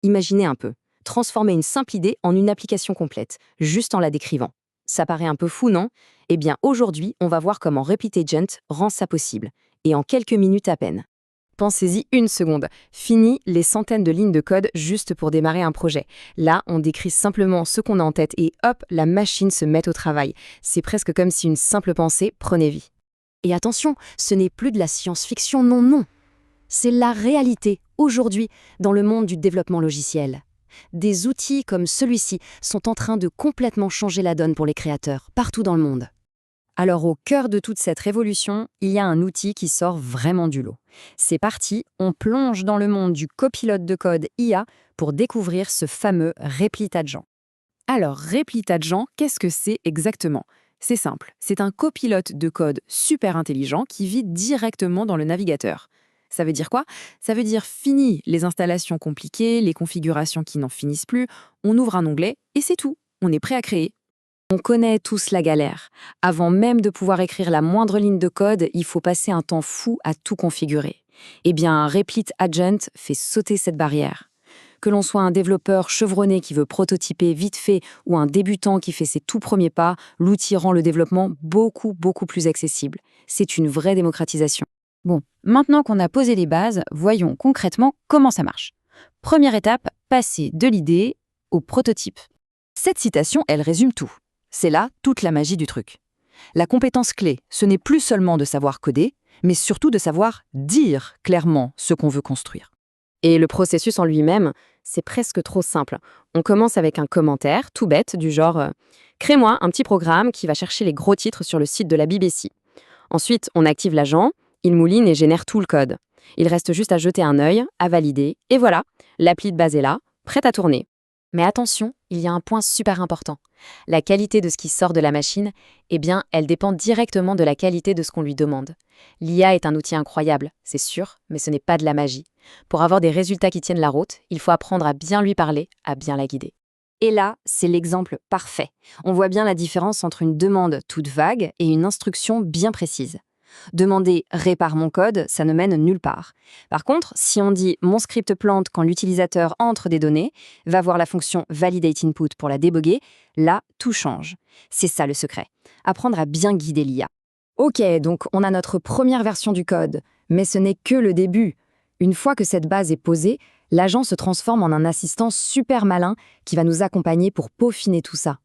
Imaginez un peu, transformer une simple idée en une application complète, juste en la décrivant. Ça paraît un peu fou, non? Eh bien, aujourd'hui, on va voir comment Replit Agent rend ça possible, et en quelques minutes à peine. Pensez-y une seconde. Fini les centaines de lignes de code juste pour démarrer un projet. Là, on décrit simplement ce qu'on a en tête et hop, la machine se met au travail. C'est presque comme si une simple pensée prenait vie. Et attention, ce n'est plus de la science-fiction, non, non. C'est la réalité, aujourd'hui, dans le monde du développement logiciel. Des outils comme celui-ci sont en train de complètement changer la donne pour les créateurs, partout dans le monde. Alors au cœur de toute cette révolution, il y a un outil qui sort vraiment du lot. C'est parti, on plonge dans le monde du copilote de code IA pour découvrir ce fameux Replit Agent. Alors Replit Agent, qu'est-ce que c'est exactement? C'est simple, c'est un copilote de code super intelligent qui vit directement dans le navigateur. Ça veut dire quoi? Ça veut dire fini les installations compliquées, les configurations qui n'en finissent plus, on ouvre un onglet et c'est tout, on est prêt à créer. On connaît tous la galère. Avant même de pouvoir écrire la moindre ligne de code, il faut passer un temps fou à tout configurer. Eh bien, Replit Agent fait sauter cette barrière. Que l'on soit un développeur chevronné qui veut prototyper vite fait ou un débutant qui fait ses tout premiers pas, l'outil rend le développement beaucoup plus accessible. C'est une vraie démocratisation. Bon, maintenant qu'on a posé les bases, voyons concrètement comment ça marche. Première étape, passer de l'idée au prototype. Cette citation, elle résume tout. C'est là toute la magie du truc. La compétence clé, ce n'est plus seulement de savoir coder, mais surtout de savoir dire clairement ce qu'on veut construire. Et le processus en lui-même, c'est presque trop simple. On commence avec un commentaire tout bête du genre Crée-moi un petit programme qui va chercher les gros titres sur le site de la BBC. Ensuite, on active l'agent, il mouline et génère tout le code. Il reste juste à jeter un œil, à valider, et voilà, l'appli de base est là, prête à tourner. Mais attention, il y a un point super important. La qualité de ce qui sort de la machine, eh bien, elle dépend directement de la qualité de ce qu'on lui demande. L'IA est un outil incroyable, c'est sûr, mais ce n'est pas de la magie. Pour avoir des résultats qui tiennent la route, il faut apprendre à bien lui parler, à bien la guider. Et là, c'est l'exemple parfait. On voit bien la différence entre une demande toute vague et une instruction bien précise. Demander « répare mon code », ça ne mène nulle part. Par contre, si on dit « mon script plante quand l'utilisateur entre des données », va voir la fonction « validate input » pour la déboguer, là, tout change. C'est ça le secret. Apprendre à bien guider l'IA. Ok, donc on a notre première version du code, mais ce n'est que le début. Une fois que cette base est posée, l'agent se transforme en un assistant super malin qui va nous accompagner pour peaufiner tout ça.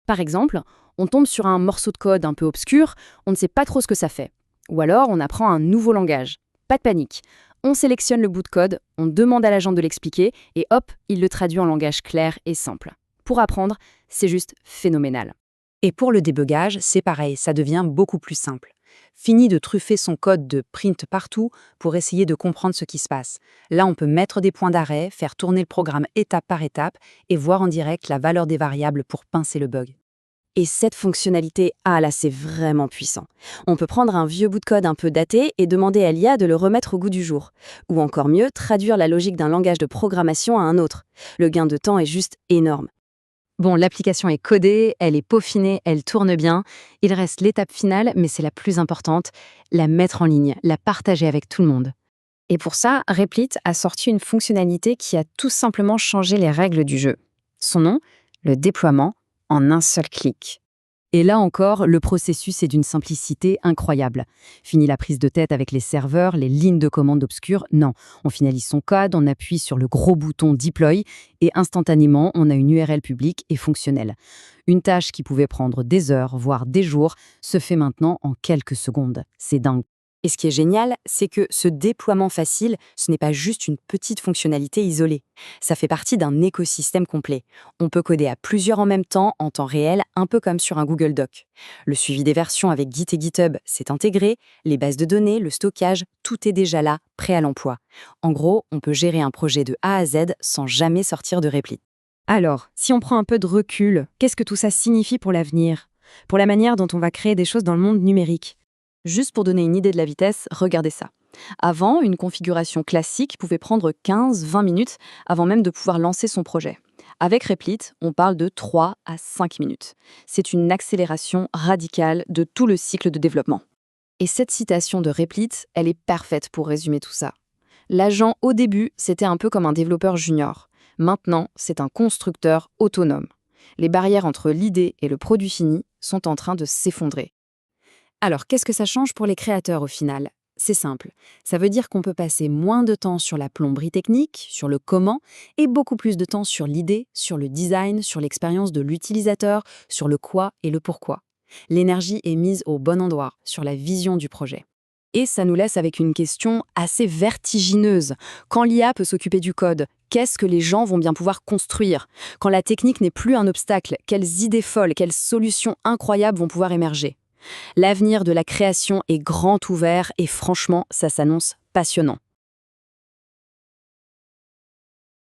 Par exemple, on tombe sur un morceau de code un peu obscur, on ne sait pas trop ce que ça fait. Ou alors, on apprend un nouveau langage. Pas de panique. On sélectionne le bout de code, on demande à l'agent de l'expliquer, et hop, il le traduit en langage clair et simple. Pour apprendre, c'est juste phénoménal. Et pour le débugage, c'est pareil, ça devient beaucoup plus simple. Fini de truffer son code de print partout pour essayer de comprendre ce qui se passe. Là, on peut mettre des points d'arrêt, faire tourner le programme étape par étape et voir en direct la valeur des variables pour pincer le bug. Et cette fonctionnalité, ah là, c'est vraiment puissant. On peut prendre un vieux bout de code un peu daté et demander à l'IA de le remettre au goût du jour. Ou encore mieux, traduire la logique d'un langage de programmation à un autre. Le gain de temps est juste énorme. Bon, l'application est codée, elle est peaufinée, elle tourne bien. Il reste l'étape finale, mais c'est la plus importante, la mettre en ligne, la partager avec tout le monde. Et pour ça, Replit a sorti une fonctionnalité qui a tout simplement changé les règles du jeu. Son nom, le déploiement en un seul clic. Et là encore, le processus est d'une simplicité incroyable. Fini la prise de tête avec les serveurs, les lignes de commande obscures, non. On finalise son code, on appuie sur le gros bouton Deploy et instantanément, on a une URL publique et fonctionnelle. Une tâche qui pouvait prendre des heures, voire des jours, se fait maintenant en quelques secondes. C'est dingue. Et ce qui est génial, c'est que ce déploiement facile, ce n'est pas juste une petite fonctionnalité isolée. Ça fait partie d'un écosystème complet. On peut coder à plusieurs en même temps, en temps réel, un peu comme sur un Google Doc. Le suivi des versions avec Git et GitHub, c'est intégré, les bases de données, le stockage, tout est déjà là, prêt à l'emploi. En gros, on peut gérer un projet de A à Z sans jamais sortir de Replit. Alors, si on prend un peu de recul, qu'est-ce que tout ça signifie pour l'avenir? Pour la manière dont on va créer des choses dans le monde numérique? Juste pour donner une idée de la vitesse, regardez ça. Avant, une configuration classique pouvait prendre 15-20 minutes avant même de pouvoir lancer son projet. Avec Replit, on parle de 3 à 5 minutes. C'est une accélération radicale de tout le cycle de développement. Et cette citation de Replit, elle est parfaite pour résumer tout ça. L'agent, au début, c'était un peu comme un développeur junior. Maintenant, c'est un constructeur autonome. Les barrières entre l'idée et le produit fini sont en train de s'effondrer. Alors, qu'est-ce que ça change pour les créateurs au final? C'est simple. Ça veut dire qu'on peut passer moins de temps sur la plomberie technique, sur le comment, et beaucoup plus de temps sur l'idée, sur le design, sur l'expérience de l'utilisateur, sur le quoi et le pourquoi. L'énergie est mise au bon endroit, sur la vision du projet. Et ça nous laisse avec une question assez vertigineuse. Quand l'IA peut s'occuper du code, qu'est-ce que les gens vont bien pouvoir construire? Quand la technique n'est plus un obstacle, quelles idées folles, quelles solutions incroyables vont pouvoir émerger? L'avenir de la création est grand ouvert et franchement, ça s'annonce passionnant.